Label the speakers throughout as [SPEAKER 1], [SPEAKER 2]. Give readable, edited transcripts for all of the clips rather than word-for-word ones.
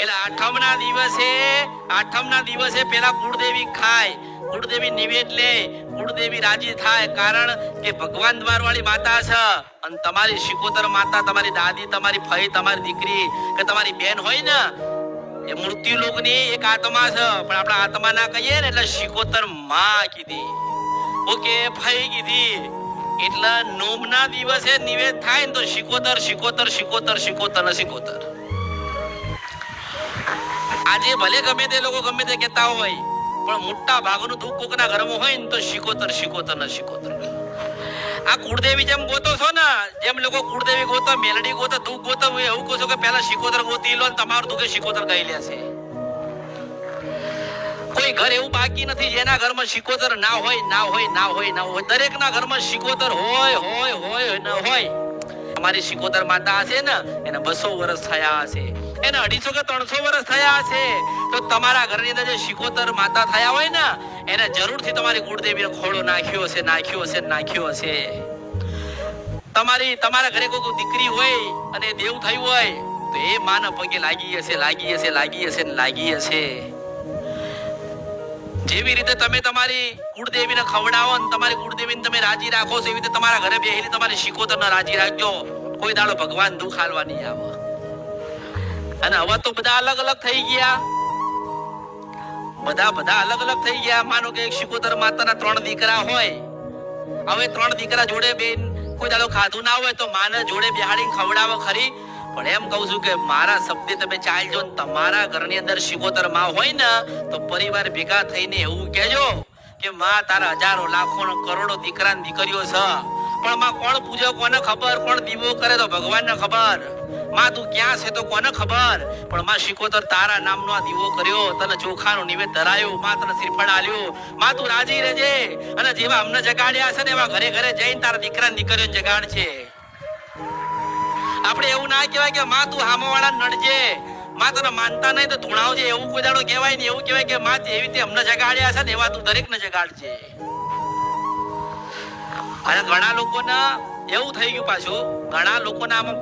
[SPEAKER 1] એટલે આઠમના દિવસે પેલા કુળદેવી ખાય, કુળદેવી નિવેદ લે, કુળદેવી રાજી થાય. કારણ કે ભગવાન દ્વારવાળી માતા છે અને તમારી શિકોતર માતા, તમારી દાદી, તમારી ફઈ, તમારી દીકરી કે તમારી બેન હોય ને, એ મૃત્યુ લોકની એક આત્મા છે. પણ આપણા આત્મા ના કહીએ ને એટલે શિકોતર માં કીધી, ઓકે ફઈ કીધી. એટલે નોમના દિવસે નિવેદ થાય ને તો શિકોતર શિકોતર શિકોતર શિકોતર ને શિકોતર. આજે ભલે ગમે તે લોકો ગમે તે કહેતા હોય, પણ મોટા ભાગનું દુઃખ કોકના ઘરમાં હોય ને તો શિકોતર શિકોતર ને શિકોતર. આ કુળદેવી જેમ ગોતો છો ને, જેમ લોકો કુળદેવી ગોતો, મેલડી ગોતો, દુઃખ ગોતો, હું એવું કહું છું કે પહેલા શિકોતર ગોતી લો, તમારું દુઃખ શિકોતર કહી લેશે. કોઈ ઘર એવું બાકી નથી જેના ઘરમાં શિકોતર ના હોય, ના હોય, ના હોય, ના હોય. દરેકના ઘરમાં શિકોતર હોય હોય હોય ન હોય. અમારી શિકોતર માતા હશે ને, એને 200 વર્ષ થયા હશે, એને 250 કે 300 વર્ષ થયા હશે. તો તમારા ઘરની અંદર જે શિકોતર માતા થયા હોય ને, એને જરૂરથી તમારી કુળદેવીનો ખોળો નાખ્યો હશે, નાખ્યો હશે, નાખ્યો હશે. તમારા ઘરે કોઈ દીકરી હોય અને દેવ થયું હોય તો એ માના પગે લાગી હશે, લાગી હશે, લાગી હશે, લાગી હશે. જેવી રીતે તમે તમારી કુળદેવીને ખવડાવો ને તમારી કુળદેવીને તમે રાજી રાખો છો, એવી રીતે તમારા ઘરે બેહીને તમારી શિકોતરને રાજી રાખજો. કોઈ દાડો ભગવાન દુઃખ હાલવા નહીં આવે. અને હવે તો બધા અલગ અલગ થઈ ગયા, બધા અલગ અલગ થઈ ગયા. માનો કે એક શિકોતર માતાના 3 દીકરા હોય, હવે 3 દીકરા જોડે બેન કોઈ દાડો ખાધું ના હોય તો માને જોડે બેહાડીને ખવડાવે ખરી. પણ એમ કહું છું કે મારા શબ્દે તમે ચાલજો ને તમારા ઘરની અંદર શિકોતર માં હોય ને તો પરિવાર ભેગા થઈને એવું કહેજો કે માં તારા હજારો લાખો કરોડો દીકરા દીકરીઓ છે, પણ માં કોણ પૂજે કોને ખબર, કોણ દીવો કરે તો ભગવાનને ખબર. માં તું ક્યાં છે તો કોને ખબર, પણ માં શિકોતર તારા નામનો આ દીવો કર્યો, તને ચોખાનો નિવેદ ધરાયો, માં તને શ્રીફળ આલ્યો. માં તું રાજી રહેજે. અને જેવા અમને જગાડ્યા છે ને એવા ઘરે ઘરે જઈને તારા દીકરા દીકરીઓને જગાડ છે. આપણે એવું ના કહેવાય કે માં તું હામોવાળા નડજે, માં તને માનતા નહીં તો ધૂણાવજે, એવું કોઈ દાડો કહેવાય નહીં. એવું કહેવાય કે માં જેવી રીતે અમને જગાડ્યા છે ને એવા તું દરેકને જગાડજે. અને ઘણા લોકોને એવું થઈ ગયું, પાછું ઘણા લોકોના આમાં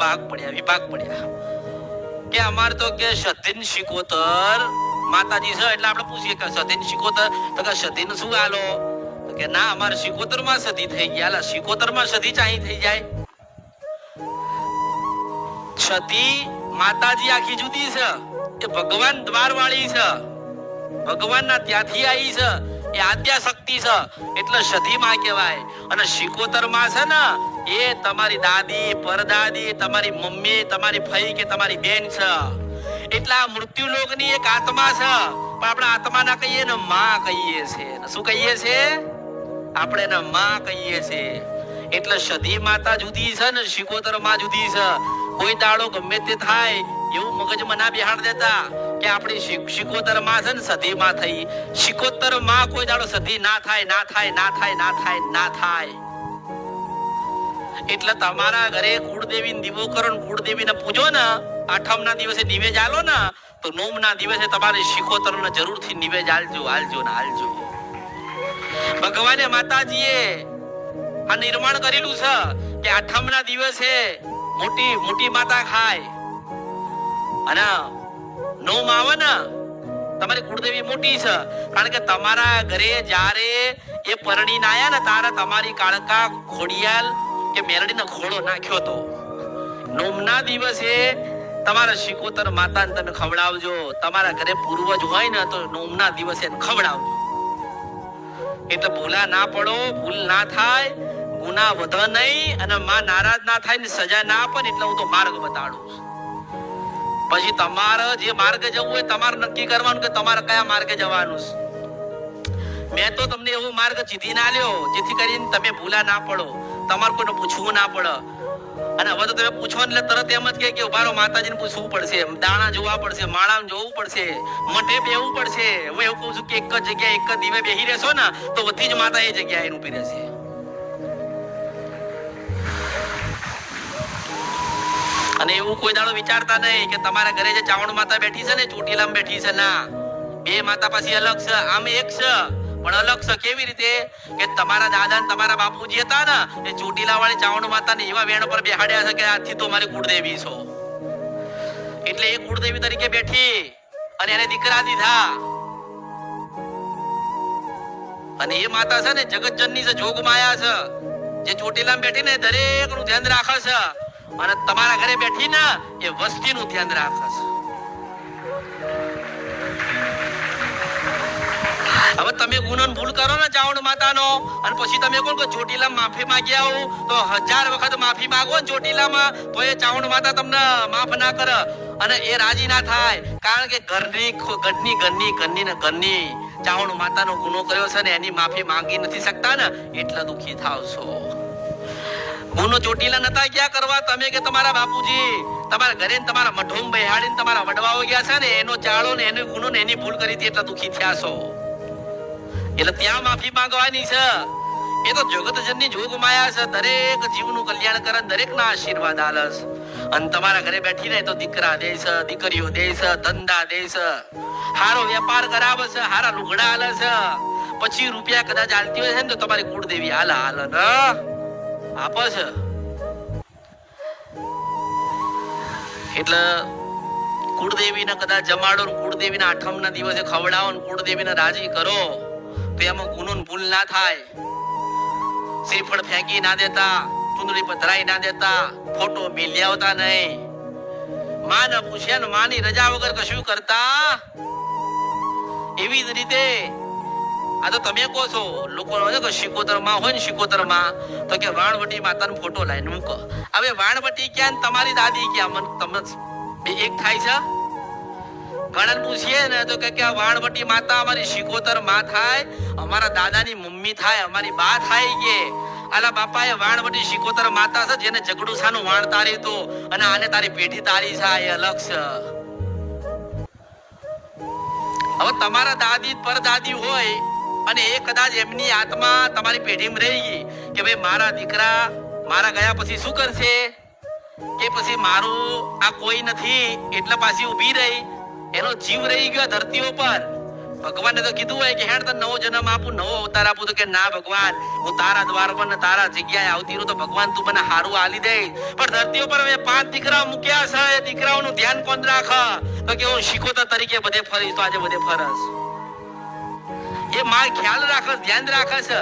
[SPEAKER 1] વિભાગ પડ્યા કે અમાર તો કે સધીન શિકોતર માતાજી છે એટલે આપણે પૂછીએ કે સધીન શિકોતર, તો કે સધીન શું આલો, તો કે ના અમારે શિકોતર માં સધી થઈ ગયા. શિકોતર માં સધી ચાહી થઈ જાય? સતી માતાજી આખી જુદી છે, એ ભગવાન દ્વારવાળી છે, ભગવાનના ત્યાંથી આવી છે, એ આદ્યા શક્તિ છે એટલે સતી માં કહેવાય. અને શિકોતર માં છે ને એ તમારી દાદી, પરદાદી, તમારી મમ્મી, તમારી ફઈ કે તમારી બેન છે. એટલે આ મૃત્યુ લોકની એક આત્મા છે, પણ આપણે આત્મા ના કહીએ ને માં કહીએ છીએ. શું કહીએ છીએ? આપણે એને માં કહીએ છીએ. એટલે સતી માતા જુદી છે ને શિકોતર માં જુદી છે. કોઈ દાડો ગમે તે થાય એવું મગજમાં ના બેહાડ દેતા કે આપણી શિકોતર માં છે ને સધી માં થઈ. શિકોતર માં કોઈ દાડો સધી ના થાય, ના થાય, ના થાય, ના થાય, ના થાય. એટલે તમારા ઘરે કુળદેવી દીવો કરો ને કુળદેવીને પૂજો ને, આઠમના દિવસે નિવેદ આલો ને તો નોમના દિવસે તમારી શિકોતર ને જરૂરથી નિવેદ આલજો, આલજો ને આલજો. ભગવાને માતાજીએ આ નિર્માણ કરેલું છે કે આઠમના દિવસે મોટી માતા ખાય અને નોમ આવે ને તમારી કુળદેવી મોટી છે. કારણ કે તમારા ઘરે જ્યારે એ પરણીને આયા ને તારે તમારી કાળકા ખોડિયાલ કે મેરડીનો ખોળો નાખ્યો તો. નોમના દિવસે તમારા શિકોતર માતાને તમે ખવડાવજો. તમારા ઘરે પૂર્વજ હોય ને તો નોમના દિવસે ખવડાવજો. એટલે ભૂલા ના પડો, ભૂલ ના થાય, ગુના વધે નહીં અને માં નારાજ ના થાય ને સજા ના આપે. એટલે હું તો માર્ગ બતાડું. પછી તમારે જે માર્ગે જવું હોય તમારે નક્કી કરવાનું કે તમારે કયા માર્ગે જવાનું છે. મેં તો તમને એવો માર્ગ ચીધી ના લ્યો જેથી કરીને તમે ભૂલા ના પડો, તમારે કોઈને પૂછવું ના પડે. અને હવે તો તમે પૂછો એટલે તરત એમ જ કે ઉભારો માતાજીને પૂછવું પડશે, દાણા જોવા પડશે, માળામાં જોવું પડશે, મઠે બેહવું પડશે. હું એવું કહું છું કે એક જ જગ્યાએ એક જ દીવે બેહી રહેશો ને તો બધી જ માતા એ જગ્યાએ ઊભી રહેશે. અને એવું કોઈ દાડો વિચારતા નહીં કે તમારા ઘરે જે ચાવણ માતા બેઠી છે ને ચોટીલામાં બેઠી છે. ના, બે માતા પાછી અલગ છે, આમ એક છે પણ અલગ છે. કેવી રીતે કે તમારા દાદા ને તમારા બાપુજી હતા ને એ ચોટીલા વાળી ચાવણ માતા ને એવા વેણ પર બેહાડ્યા છે કે આજથી તો મારી કુળદેવી છો. એટલે એ કુળદેવી તરીકે બેઠી અને એને દીકરા દીધા. અને એ માતા છે ને જગતજનની છે, જોગ માયા છે, જે ચોટીલામાં બેઠી ને દરેક નું ધ્યાન રાખે છે અને તમારા ઘરે બેઠી ને એ વસ્તી નું ધ્યાન રાખે છે. હવે તમે ગુનો ભૂલ કરો ને ચાવણ માતાનો અને પછી તમે કોણ કે ચોટીલામાં માફી માંગ્યા હો તો 1000 વખત માફી માંગો ને ચોટીલામાં તો એ ચાવણ માતા તમને માફ ના કરે અને એ રાજી ના થાય. કારણ કે ઘરની ચાવણ માતાનો ગુનો કર્યો છે ને એની માફી માંગી નથી શકતા ને એટલા દુખી થાવ છો. ગુનો ચોટીલા નતા ગયા કરવા તમે કે તમારા બાપુજી તમારા ઘરે તમારા મઠોમ બેહાડીને તમારા વડવાઓ ગયા છે ને એનો ચાળો ને એનો ગુનો ને એની ભૂલ કરી હતી એટલા દુખી થયા છો. એટલે ત્યાં માફી માંગવાની છે. એ તો જગતજનની જોગ માયા છે, દરેક જીવનું કલ્યાણ કરે, દરેકના આશીર્વાદ આલે છે. અને તમારા ઘરે બેઠી રહે તો દીકરા દે છે, દીકરીઓ દે છે, ધંધા દે છે, હારો વેપાર કરાવે છે, હારા લુગડા આલે છે. પછી રૂપિયા કદાચ આલતી હોય છે ને તો તમારી કુળદેવી હાલે ને આપે છે. એટલે કુળદેવીને કદાચ જમાડો, કુળદેવીના આઠમના દિવસે ખવડાવો, કુળદેવીને રાજી કરો તો એમાં ગુનો ભૂલ ના થાય. શ્રીફળ ફેંકી ના દેતા, ચુંદડી પધરાઈ ના દેતા, ફોટો મેલી આવતા નહીં, માને પૂછ્યા ને માની રજા વગર કશું કરતા. એવી જ રીતે આ તો તમે કહો છો લોકો કે શિકોતરમાં હોય ને શિકોતરમાં તો કે વાણવટી માતાનો ફોટો લાઈને મૂકો. હવે વાણવટી ક્યાં તમારી દાદી ક્યાં તમે એક થાય છે? ઘણા પૂછીએ ને તો કે વાણવટી માતા અમારી શિકોતર માં થાય, અમારા દાદાની મમ્મી થાય, અમારી બા થાય કે આલા બાપા એ વાણવટી શિકોતર માતા છે જેને ઝઘડું સાનું વાણ તારી તો અને આને તારી પેઢી તારી છે એ અલગ છે. હવે તમારા દાદી પરદાદી હોય અને એ કદાચ એમની આત્મા તમારી પેઢીમાં રહી ગઈ કે ભાઈ મારા દીકરા મારા ગયા પછી શું કરશે કે પછી મારું આ કોઈ નથી એટલે પાછી ઊભી રહી, એનો જીવ રહી ગયો ધરતીઓ પર. ભગવાને તો કીધું હોય કે હેડ તને નવો જન્મ આપું, નવો અવતાર આપું, તો કે ના ભગવાન હું તારા દ્વાર પર ને તારા જગ્યાએ આવતી રહું તો ભગવાન તું મને હારું આલી દે. પણ ધરતીઓ પર મેં 5 દીકરા મૂક્યા છે, એ દીકરાઓનું ધ્યાન કોણ રાખે? તો કે હું શિકોતર તરીકે બધે ફરીશ, તો આજે બધે ફરસ. એ માર ખ્યાલ રાખે, ધ્યાન રાખે છે.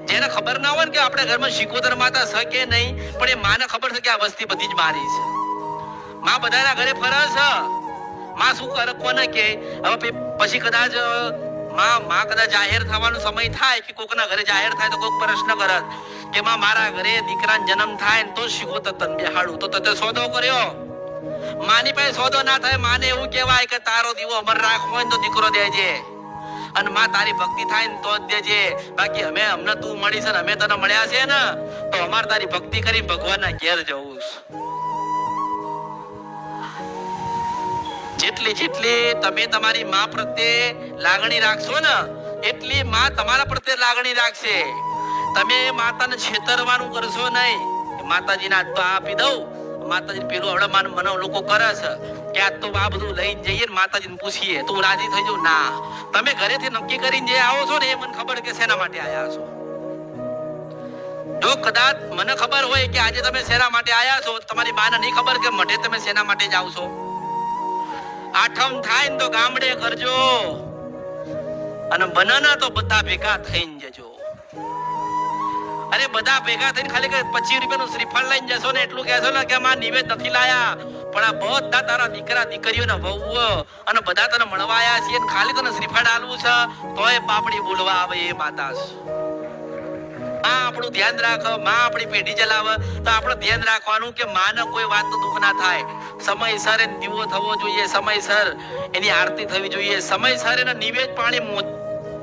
[SPEAKER 1] જેને ખબર ના હોય ને કે આપણે ઘરમાં શિકોતર માતા છે કે નહીં, પણ એ માને ખબર છે કે આ વસ્તી બધી જ મારી છે. માં બધાના ઘરે ફરે છે. માં શું કરે કોને કે હવે પછી કદાચ માં કદાચ જાહેર થવાનો સમય થાય કે કોકના ઘરે જાહેર થાય તો કોક પ્રશ્ન કરે કે માં મારા ઘરે દીકરાનો જન્મ થાય ને તો શિકોતર તન બેહાડું, તો તે સોદો કર્યો. માની પાસે સોદો ના થાય, માને એવું કહેવાય કે તારો દીવો અમર રાખવો હોય ને તો દીકરો દેજે અને માં તારી ભક્તિ થાય ને તો જ દેજે. બાકી અમને તું મળી છે ને અમે તને મળ્યા છે ને તો અમારે તારી ભક્તિ કરી ભગવાનના ઘેર જવું છે. જેટલી તમે તમારી માં પ્રત્યે લાગણી રાખશો ને એટલી માં તમારા પ્રત્યે લાગણી રાખશે. તમે માતાને છેતરવાનું કરશો નહીં. માતાજીને આજ તો આપી દઉં, માતાજી પેલું હવડે મને લોકો કરે છે કે આજ તો આ બધું લઈને જઈએ ને માતાજીને પૂછીએ તું રાજી થઈ જાવ. ના, તમે ઘરેથી નક્કી કરીને જે આવો છો ને એ મને ખબર કે શેના માટે આયા છો. જો કદાચ મને ખબર હોય કે આજે તમે શેના માટે આયા છો, તમારી માને નહીં ખબર કે મઢે તમે શેના માટે જાવ છો. આઠમ થાય ને તો ગામડે કરજો અને બનાના તો બધા ભેગા થઈને જજો. અરે બધા ભેગા થઈને ખાલી 25 રૂપિયાનું શ્રીફળ લઈને જશો ને એટલું કહેશો ને કે માં નિવેદ નથી લાયા, પણ આ બધા તારા દીકરા દીકરીઓને વહુઓ અને બધા તને મળવા આવ્યા છે, ખાલી તને શ્રીફળ આલવું છે તોય પાપડી બોલવા આવે એ માતા છે. આપણું ધ્યાન રાખો, માં આપણી પેઢી ચલાવે તો આપણે ધ્યાન રાખવાનું કે માને કોઈ વાતનું દુઃખ ના થાય. સમયસર એને દીવો થવો જોઈએ, સમયસર એની આરતી થવી જોઈએ, સમયસર એને નિવેદ પાણી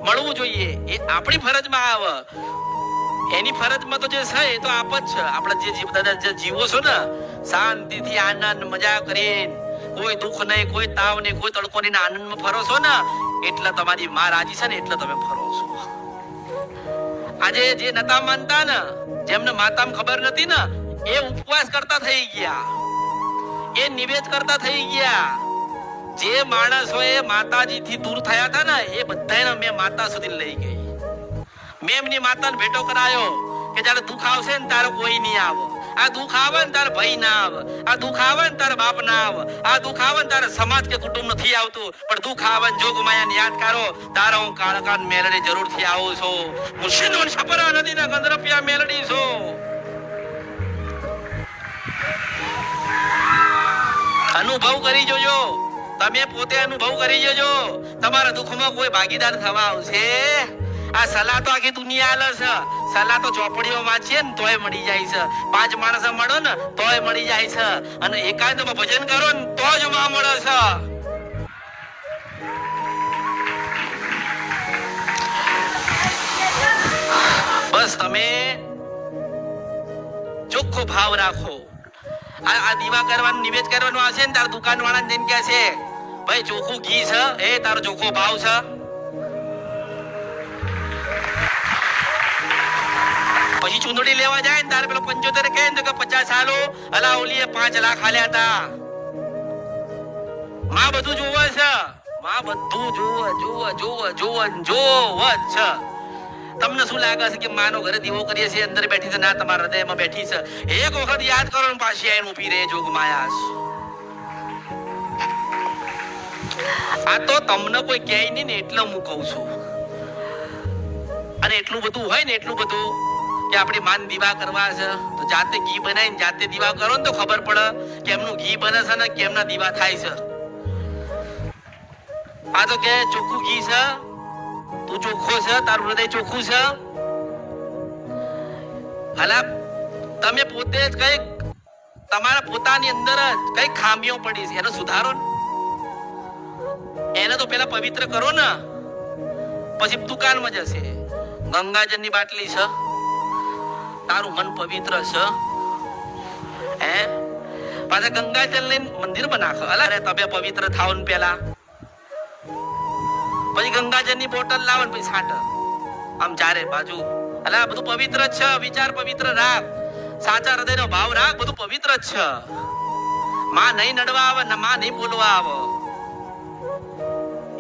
[SPEAKER 1] મળવું જોઈએ. એ આપણી ફરજમાં આવે. એની ફરજમાં તો જે છે એ તો આપ જ છે. આપણે જે જીવો છો ને શાંતિથી આનંદ મજા કરીને કોઈ દુઃખ નહીં, કોઈ તાવ નહીં, કોઈ તડકો નહીં, આનંદમાં ફરો છો ને એટલે તમારી માં રાજી છે ને એટલે તમે ફરો છો. આજે જે નતા માનતા ને, જેમને માતામાં ખબર નથી ને, એ ઉપવાસ કરતા થઈ ગયા, એ નિવેદ કરતા થઈ ગયા. જે માણસોએ માતાજીથી દૂર થયા હતા ને એ બધાને મેં માતા સુધી લઈ ગઈ. મેં એમની માતાને ભેટો કરાયો કે જયારે દુઃખ આવશે ને તારે કોઈ નહીં આવો. આ દુઃખ આવે ને તારા ભાઈ ના આવે, આ દુઃખ આવે ને તારા બાપ ના આવે, આ દુઃખ આવે ને તારા સમાજ કે કુટુંબ નથી આવતું, પણ દુઃખ આવે ને જોગ માયાને યાદ કરો, તારા હું કાળકાન મેલડી જરૂરથી આવું છું. હું સિંધુ છપરા નદીના ગંધરપિયા મેલડી છું. અનુભવ કરી જોજો, તમે પોતે અનુભવ કરી જોજો. તમારા દુઃખમાં કોઈ ભાગીદાર થવા આવશે? આ સલાહ તો આખી દુનિયા આલે છે. સલાહ તો ચોપડીઓ વાંચીએ ને તોય મળી જાય છે. 5 માણસ મળો ને તોય મળી જાય છે, અને એકાંતમાં ભજન કરો ને તો જ માં મળે છે. બસ તમે ચોખ્ખો ભાવ રાખો. આ દીવા કરવાનું નિવેદ કરવાનું આવશે ને તાર દુકાન વાળાને જઈને કહે છે, ભાઈ ચોખ્ખું ઘી છે, એ તારો ચોખ્ખો ભાવ છે. પછી ચૂંદડી લેવા જાય ને તારે પેલો 75 કહે ને કે 50 આલો, અલા ઓલીએ 5 લાખ આલ્યા હતા. માં બધું જોવે છે, માં બધું જોવે છે. તમને શું લાગે છે કે માનો ઘરે દીવો કરીએ છીએ, અંદર બેઠી છે? ના, તમારા હૃદયમાં બેઠી છે. એક વખત યાદ કરો ને પાછી આવીને ઊભી રહે જોગ માયા. આ તો તમને કોઈ કહે નહીં ને એટલે હું કહું છું. અને એટલું બધું હોય ને, એટલું બધું કે આપણી માન દીવા કરવા છે તો જાતે ઘી બનાવીને જાતે દીવા કરો ને તો ખબર પડે કે એમનું ઘી બને છે ને કેમના દીવા થાય છે. આ તો કે ચોખ્ખું ઘી છે, તું ચોખ્ખો છે, તારું હૃદય ચોખ્ખું છે. હાલા તમે પોતે જ કઈક તમારા પોતાની અંદર જ કઈક ખામીઓ પડી છે, એનો સુધારો ને. એને તો પેલા પવિત્ર કરો ને, પછી દુકાનમાં જશે. ગંગાજળની બાટલી છે, તારું મન પવિત્ર છે, હે પાછા ગંગાજળ લઈને મંદિરમાં નાખો. અલા તમે પવિત્ર થાવ ને પેલા, પછી ગંગાજળની બોટલ લાવો ને પછી છાંટ આમ ચારે બાજુ. અલા બધું પવિત્ર જ છે. વિચાર પવિત્ર રાખ, સાચા હૃદયનો ભાવ રાખ, બધું પવિત્ર જ છે. માં નહીં નડવા આવે ને માં નહીં બોલવા આવે.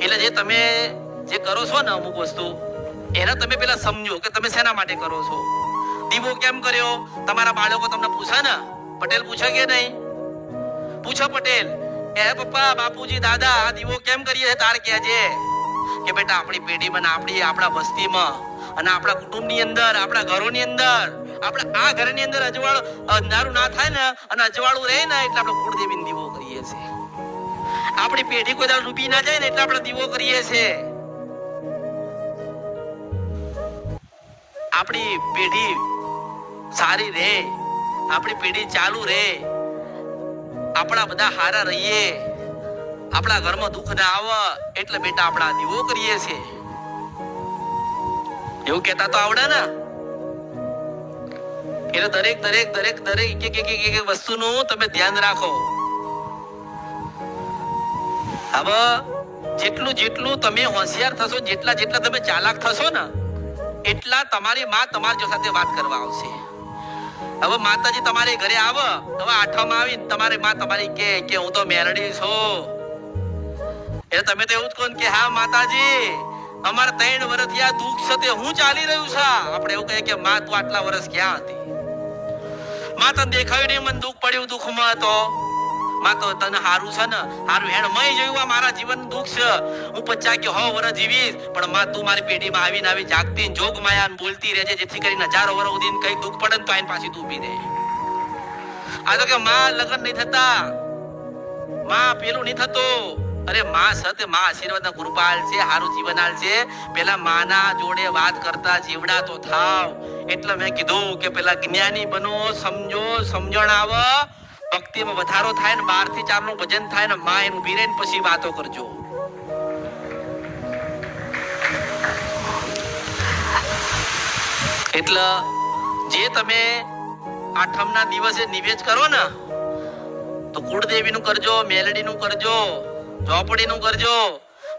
[SPEAKER 1] એટલે જે તમે જે કરો છો ને અમુક વસ્તુ, એને તમે પેલા સમજો કે તમે શેના માટે કરો છો. દીવો કેમ કર્યો? તમારા બાળકો તમને પૂછે ને, પટેલ પૂછે કે નહીં? પૂછો પટેલ, એ પપ્પા, બાપુજી, દાદા, આ દીવો કેમ કરીએ તાર કહેજે કે બેટા આપણી પેઢીમાં, આપણા વસ્તીમાં અને આપણા કુટુંબની અંદર, આપણા ઘરોની અંદર, આપણા આ ઘરની અંદર અજવાળું અંધારું ના થાય ને અને અજવાળું રહે ને એટલે આપણે કુળદેવીનો દીવો કરીએ છીએ. આપણી પેઢી કોઈ દાડો ડૂબી ના જાય ને એટલે આપણે દીવો કરીએ છીએ. આપણી પેઢી સારી રહે, આપણી પેઢી ચાલુ રહે, આપણા બધા હારા રહીએ, આપણા ઘરમાં દુઃખ ના આવે એટલે બેટા આપણા દીવો કરીએ છીએ. એવું કહેતા તો આવડે ને. એટલે દરેક એક વસ્તુનું તમે ધ્યાન રાખો. હવે જેટલું તમે હોશિયાર થશો, જેટલા તમે ચાલાક થશો ને એટલા તમારી માં તમારી સાથે વાત કરવા આવશે. હવે માતાજી તમારી ઘરે આવે, હવે આઠમ આવી તમારી માં તમારી કે હું તો મેલડી છું. એટલે તમે તો એવું જ કહો કે હા માતાજી અમારે 3 વર્ષથી આ દુઃખ છે તે હું ચાલી રહ્યું છે. આપણે એવું કહીએ કે માં તું આટલા વર્ષ ક્યાં હતી? માં તને દેખાયું નહીં, મને દુઃખ પડ્યું, દુઃખમાં હતો. માં તો તને હારું છે ને, હારું હેડ મય જોયું આ મારા જીવન દુઃખ છે, હું 50 કે 100 વર્ષ જીવીશ, પણ માં તું મારી પેઢીમાં આવીને આવી જાગતી જોગ માયા બોલતી રહેજે, જેથી કરીને 1000 વર્ષ સુધી કઈ દુઃખ પડે ને તો આઈને પાછી તું ઊભી રહે. આ તો કે માં લગ્ન નહીં થતા, માં પેલું નહીં થતું. અરે માં સત્ય, માં આશીર્વાદના કૃપાલ છે, હારું જીવન આલ છે. પેલા માના જોડે વાત કરતા જીવડા તો થાવ. એટલે મેં કીધું કે પેલા જ્ઞાની બનો, સમજો, સમજણ આવે, ભક્તિમાં વધારો થાય ને 12 થી 4 નું ભજન થાય ને માં એનું ઊભી રહીને પછી વાતો કરજો. એટલે જે તમે આઠમના દિવસે નિવેદ કરો ને તો કુળદેવીનું કરજો, મેલડીનું કરજો, ચોપડીનું કરજો,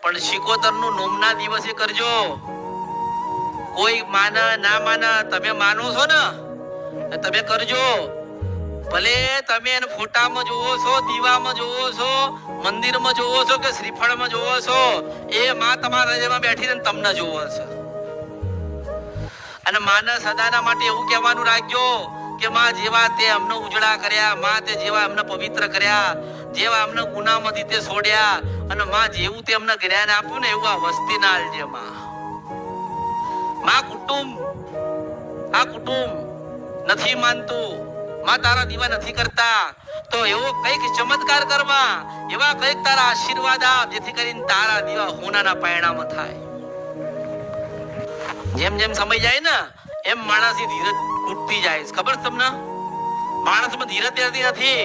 [SPEAKER 1] પણ શિકોતરનું નોમના દિવસે કરજો. કોઈ માને ના માને, તમે માનો છો ને તમે કરજો. ભલે તમે એને ફોટામાં જોવો છો, દીવામાં જોવો છો, મંદિરમાં જોવો છો કે શ્રીફળમાં જોવો છો, એ માં તમારા હૃદયમાં બેઠીને તમને જોવો છે. અને માને સદાના માટે એવું કહેવાનું રાખજો કે માં જેવા તે અમને ઉજળા કર્યા, માં તે જેવા અમને પવિત્ર કર્યા, જેવા અમને ગુનામાંથી તે છોડ્યા, અને માં જેવું તે અમને જ્ઞાન આપ્યું ને એવું આ વસ્તી ના આલજે માં. માં આ કુટુંબ નથી માનતું, માં તારા દીવા નથી કરતા, તો એવો કઈક ચમત્કાર કરવા, એવા કઈક તારા આશીર્વાદ આપ, જેથી કરીને તારા દીવા હોનાના પરિણામ થાય. જેમ જેમ સમય જાય ને એમ માણસની ધીરજ તૂટતી જાય. ખબર છે તમને? માણસમાં ધીરજ રહેતી નથી.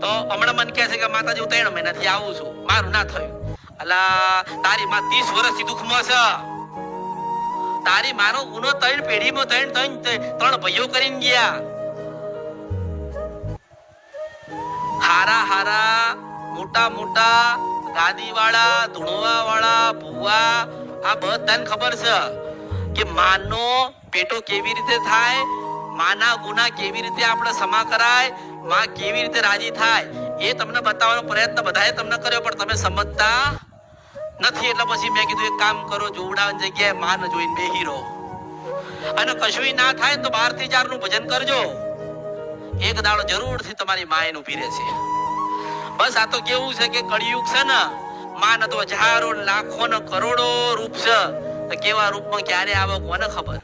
[SPEAKER 1] તો હમણાં મન કહે છે કે માતાજી હું 3 મહિનાથી આવું છું, મારું ના થયું. અલા તારી માં 30 વર્ષથી દુઃખમાં છે. તારી માનો ગુનો 3 પેઢીમાં 3 ભાઈઓ કરીને ગયા. હારા મોટા ગાદી વાળા, ધૂણવા વાળા, ભુવા, આ બધાને ખબર છે કે માનો પેટો કેવી રીતે થાય, માના ગુના કેવી રીતે આપણે ક્ષમા કરાય, માં કેવી રીતે રાજી થાય, એ તમને બતાવવાનો પ્રયત્ન બધાએ તમને કર્યો, પણ તમે સમજતા નથી. એટલે પછી મેં કીધું એક કામ કરો, જોવડાવાની જગ્યાએ માં જોઈને બેહી રહો, અને કશું ના થાય તો 12 થી 4 નું ભજન કરજો. એક દાડો જરૂરથી તમારી માય ઉભી રહેશે. બસ આ તો કેવું છે કે કળિયુગ છે ને, માં તો હજારો લાખો ને કરોડો રૂપ છે, તો કેવા રૂપમાં ક્યારે આવે કોને ખબર.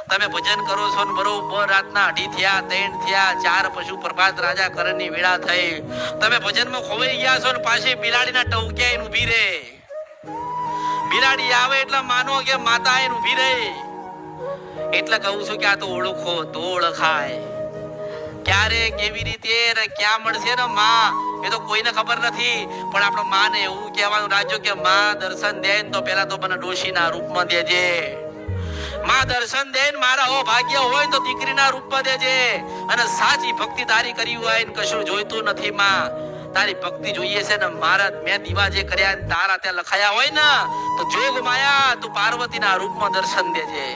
[SPEAKER 1] તમે ભજન કરો છો ને બરોબર રાતના 2 થયા, 3 થયા, 4 પશુ પ્રભાત રાજા કરણની વેળા થઈ, તમે ભજનમાં ખોવાઈ ગયા છો ને પાછી બિલાડીના ટવક્યા ઉભી રહે. બિલાડી આવે એટલે માનો કે માતા એને ઉભી રહે. એટલે કહું છું કે આ તો ઓળખો તો ઓળખાય. ક્યારે કેવી રીતે ને ક્યાં મળશે ને માં, એ તો કોઈને ખબર નથી. પણ આપણે માને એવું કહેવાનું રાખજો કે માં દર્શન દે તો પેલા તો મને ડોશીના રૂપમાં દેજે. માં દર્શન દે મારા હો ભાગ્ય હોય તો દીકરીના રૂપમાં દેજે. અને સાચી ભક્તિ તારી કરી હોય ને કશું જોઈતું નથી માં, તારી ભક્તિ જોઈએ છે ને મારા મેં દીવા જે કર્યા તારા ત્યાં લખાયા હોય ને, તો જોગ માયા તું પાર્વતીના રૂપમાં દર્શન દેજે.